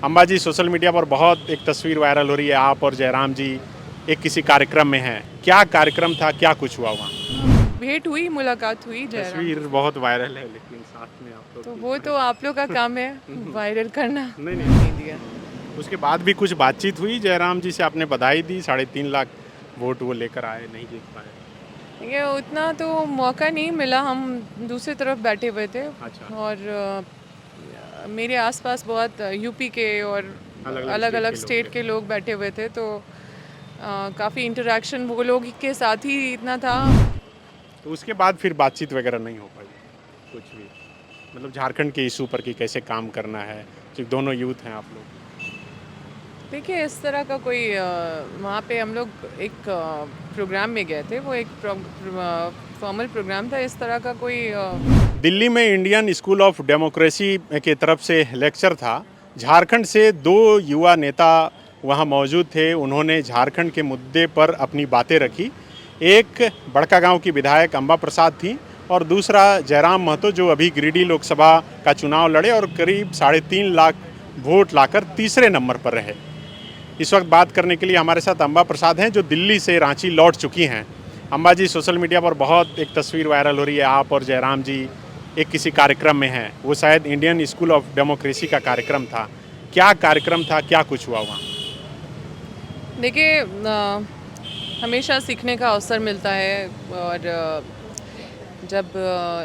Ambaji social media पर बहुत एक तस्वीर वायरल हो रही है, आप और जयराम जी एक किसी कार्यक्रम में हैं। क्या कार्यक्रम था, क्या कुछ हुआ वहाँ? भेंट हुई, मुलाकात हुई जयराम तस्वीर जी से। बहुत वायरल है, लेकिन साथ में आप लोग तो भी वो तो आप लोग का काम है वायरल करना, नहीं नहीं। नहीं दिया। उसके बाद भी कुछ बातचीत हुई जयराम जी से, आपने बधाई दी, 3.5 लाख वोट वो लेकर आए, नहीं जीत पाए। ये उतना तो मौका नहीं मिला, हम दूसरी तरफ बैठे हुए थे। अच्छा। और मेरे आसपास बहुत यूपी के और अलग अलग अलग स्टेट अलग के लोग स्टेट थे। के लोग बैठे हुए थे, तो काफ़ी इंटरेक्शन वो लोग के साथ ही इतना था। तो उसके बाद फिर बातचीत वगैरह नहीं हो पाई कुछ भी, मतलब झारखंड के इशू पर कि कैसे काम करना है, क्योंकि दोनों यूथ हैं आप लोग। देखिए, इस तरह का कोई वहाँ पे हम लोग एक प्रोग्राम में गए थे, वो एक फॉर्मल प्रोग्राम था। इस तरह का कोई दिल्ली में इंडियन स्कूल ऑफ डेमोक्रेसी के तरफ से लेक्चर था। झारखंड से 2 युवा नेता वहां मौजूद थे। उन्होंने झारखंड के मुद्दे पर अपनी बातें रखी। एक बड़कागांव की विधायक अंबा प्रसाद थी और दूसरा जयराम महतो, जो अभी गिरिडीह लोकसभा का चुनाव लड़े और करीब 3.5 लाख वोट लाकर तीसरे नंबर पर रहे। इस वक्त बात करने के लिए हमारे साथ अंबा प्रसाद हैं, जो दिल्ली से रांची लौट चुकी हैं। अंबा जी, सोशल मीडिया पर बहुत एक तस्वीर वायरल हो रही है, आप और जयराम जी एक किसी कार्यक्रम में हैं। वो शायद इंडियन स्कूल ऑफ डेमोक्रेसी का कार्यक्रम था। क्या कार्यक्रम था, क्या कुछ हुआ वहाँ? देखिए, हमेशा सीखने का अवसर मिलता है। और जब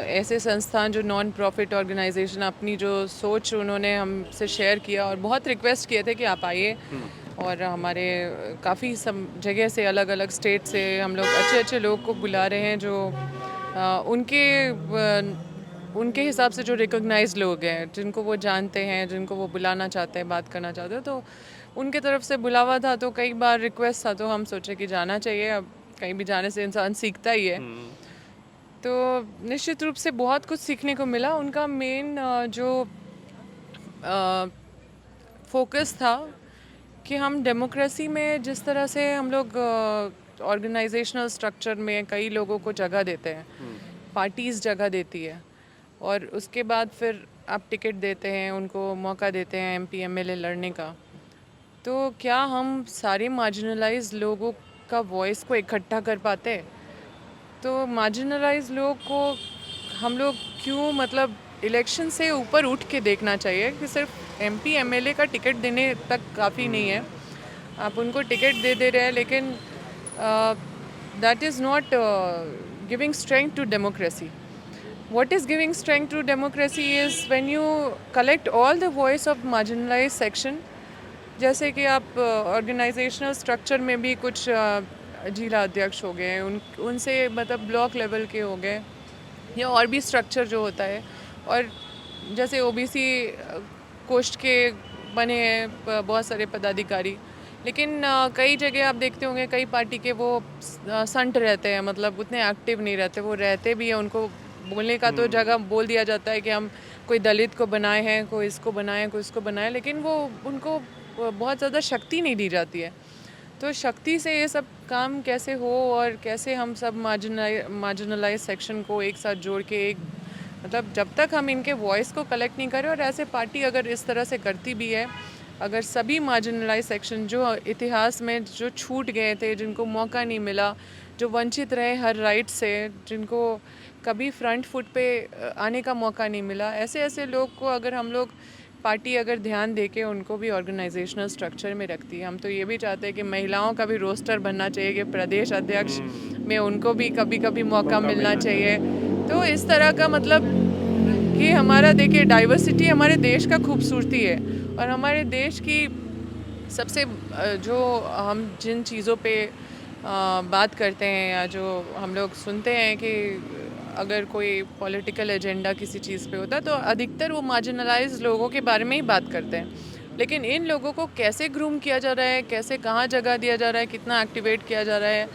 ऐसे संस्थान जो नॉन प्रॉफिट ऑर्गेनाइजेशन अपनी जो सोच उन्होंने हमसे शेयर किया और बहुत रिक्वेस्ट किए थे कि आप आइए। और हमारे काफ़ी सम जगह से, अलग अलग स्टेट से हम लोग अच्छे अच्छे लोग को बुला रहे हैं, जो उनके हिसाब से जो रिकॉग्नाइज लोग हैं, जिनको वो जानते हैं, जिनको वो बुलाना चाहते हैं, बात करना चाहते हैं, तो उनके तरफ से बुलावा था। तो कई बार रिक्वेस्ट था, तो हम सोचे कि जाना चाहिए। अब कहीं भी जाने से इंसान सीखता ही है। तो निश्चित रूप से बहुत कुछ सीखने को मिला। उनका मेन जो फोकस था कि हम डेमोक्रेसी में जिस तरह से हम लोग ऑर्गेनाइजेशनल स्ट्रक्चर में कई लोगों को जगह देते हैं, पार्टीज़ जगह देती है, और उसके बाद फिर आप टिकट देते हैं, उनको मौका देते हैं एमपी एमएलए लड़ने का। तो क्या हम सारे मार्जिनलाइज लोगों का वॉइस को इकट्ठा कर पाते हैं? तो मार्जिनलाइज लोग को हम लोग क्यों, मतलब इलेक्शन से ऊपर उठ के देखना चाहिए कि सिर्फ एमपी एमएलए का टिकट देने तक काफ़ी नहीं है। आप उनको टिकट दे दे रहे हैं, लेकिन that is not giving strength to democracy. What is giving strength to democracy is when you collect all the voice of marginalized section. जैसे कि आप ऑर्गेनाइजेशनल स्ट्रक्चर में भी कुछ जिला अध्यक्ष हो गए, उनसे मतलब ब्लॉक लेवल के हो गए, या और भी स्ट्रक्चर जो होता है। और जैसे ओबीसी कोष्ठ के बने हैं बहुत सारे पदाधिकारी, लेकिन कई जगह आप देखते होंगे कई पार्टी के वो संट रहते हैं, मतलब उतने एक्टिव नहीं रहते। वो रहते भी हैं, उनको बोलने का तो जगह बोल दिया जाता है कि हम कोई दलित को बनाए हैं, कोई इसको बनाए हैं, कोई इसको बनाए, लेकिन वो उनको बहुत ज़्यादा शक्ति नहीं दी जाती है। तो शक्ति से ये सब काम कैसे हो, और कैसे हम सब मार्जिनलाइज सेक्शन को एक साथ जोड़ के एक, मतलब जब तक हम इनके वॉइस को कलेक्ट नहीं करें, और ऐसे पार्टी अगर इस तरह से करती भी है, अगर सभी मार्जिनलाइज सेक्शन जो इतिहास में जो छूट गए थे, जिनको मौका नहीं मिला, जो वंचित रहे हर राइट से, जिनको कभी फ्रंट फुट पे आने का मौका नहीं मिला, ऐसे ऐसे लोग को अगर हम लोग पार्टी अगर ध्यान दे के उनको भी ऑर्गेनाइजेशनल स्ट्रक्चर में रखती है। हम तो ये भी चाहते हैं कि महिलाओं का भी रोस्टर बनना चाहिए, कि प्रदेश अध्यक्ष में उनको भी कभी कभी मौका मिलना चाहिए। तो इस तरह का, मतलब कि हमारा, देखिए, डाइवर्सिटी हमारे देश का खूबसूरती है। और हमारे देश की सबसे जो हम जिन चीज़ों पे बात करते हैं, या जो हम लोग सुनते हैं कि अगर कोई पॉलिटिकल एजेंडा किसी चीज़ पे होता है, तो अधिकतर वो मार्जिनलाइज लोगों के बारे में ही बात करते हैं। लेकिन इन लोगों को कैसे ग्रूम किया जा रहा है, कैसे कहाँ जगह दिया जा रहा है, कितना एक्टिवेट किया जा रहा है,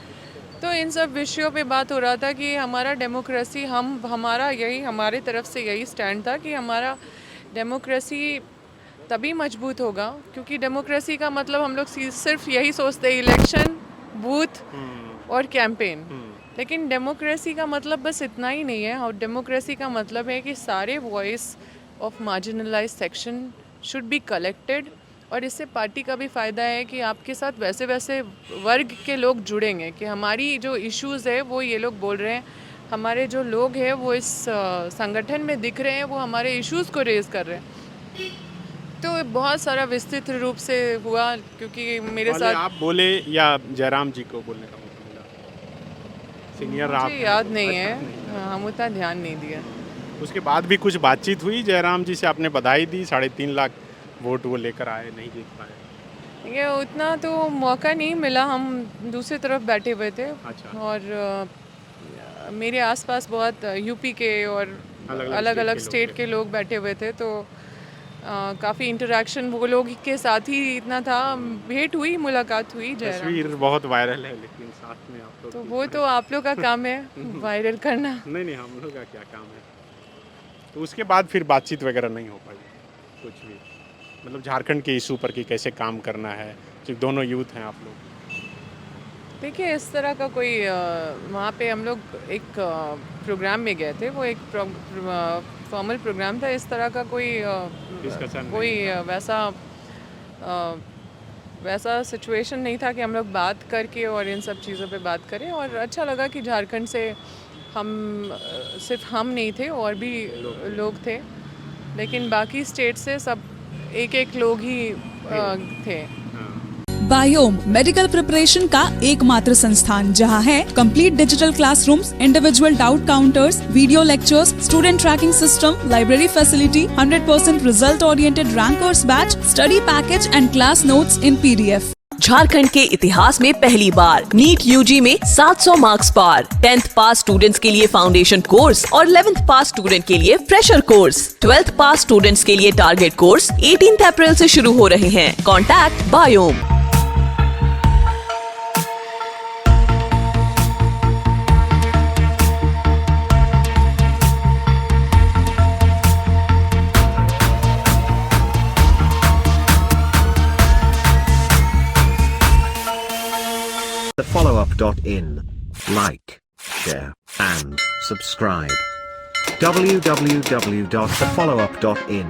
तो इन सब विषयों पे बात हो रहा था कि हमारा डेमोक्रेसी, हमारा यही, हमारे तरफ से यही स्टैंड था कि हमारा डेमोक्रेसी तभी मजबूत होगा, क्योंकि डेमोक्रेसी का मतलब हम लोग सिर्फ यही सोचते हैं, इलेक्शन, बूथ और कैंपेन। लेकिन डेमोक्रेसी का मतलब बस इतना ही नहीं है। और डेमोक्रेसी का मतलब है कि सारे voice of marginalise section should be collected, और इससे पार्टी का भी फ़ायदा है कि आपके साथ वैसे वैसे वर्ग के लोग जुड़ेंगे कि हमारी जो इश्यूज़ है वो ये लोग बोल रहे हैं, हमारे जो लोग हैं वो इस संगठन में दिख रहे हैं, वो हमारे इश्यूज़ को रेज़ कर रहे हैं। तो बहुत सारा विस्तृत रूप से हुआ क्योंकि मेरे पहले साथ आप बोले या जयराम जी को बोलने का मौका मिला? सीनियर आप मुझे याद नहीं अच्छा, है, हम उतना ध्यान नहीं दिया। उसके बाद भी कुछ बातचीत हुई जयराम जी से? आपने बधाई दी, 3.5 लाख वोट वो लेकर आए, नहीं जीत पाए? ये उतना तो मौका नहीं मिला, हम दूसरी तरफ बैठे हुए थे। अच्छा। और मेरे आसपास बहुत यूपी के और अलग-अलग अलग अलग स्टेट स्टेट के लोग बैठे हुए थे, तो काफ़ी इंटरेक्शन वो लोग के साथ ही इतना था, भेंट हुई, मुलाकात हुई जयराम। तस्वीर बहुत वायरल है, लेकिन साथ में आप लोग तो की वो तो आप लोग का काम है वायरल करना। नहीं नहीं, हम लोग का क्या काम है? तो उसके बाद फिर बातचीत वगैरह नहीं हो पाई कुछ भी, मतलब झारखंड के इशू पर कि कैसे काम करना है, सिर्फ दोनों यूथ हैं आप लोग? देखिए, इस तरह का कोई वहाँ पे हम लोग एक प्रोग्राम में गए थे, वो एक फॉर्मल प्रोग्राम था, इस तरह का कोई डिस्कशन कोई नहीं था। वैसा सिचुएशन नहीं था कि हम लोग बात करके और इन सब चीज़ों पे बात करें। और अच्छा लगा कि झारखंड से हम सिर्फ हम नहीं थे और भी लोग थे, लेकिन बाकी स्टेट से सब एक एक लोग ही थे। बायोम मेडिकल प्रिपरेशन का एकमात्र संस्थान जहां है complete digital classrooms, individual doubt counters, video lectures, student tracking system, library facility, 100% result oriented rankers batch, study package and class notes in PDF। Jharkhand के इतिहास में पहली बार नीट यूजी में 700 मार्क्स पार। 10th पास स्टूडेंट्स के लिए फाउंडेशन कोर्स और 11th पास student के लिए फ्रेशर कोर्स। 12th पास स्टूडेंट्स के लिए टारगेट कोर्स 18 अप्रैल से शुरू हो रहे हैं। Contact biome. thefollowup.in. Like, share, and subscribe. www.thefollowup.in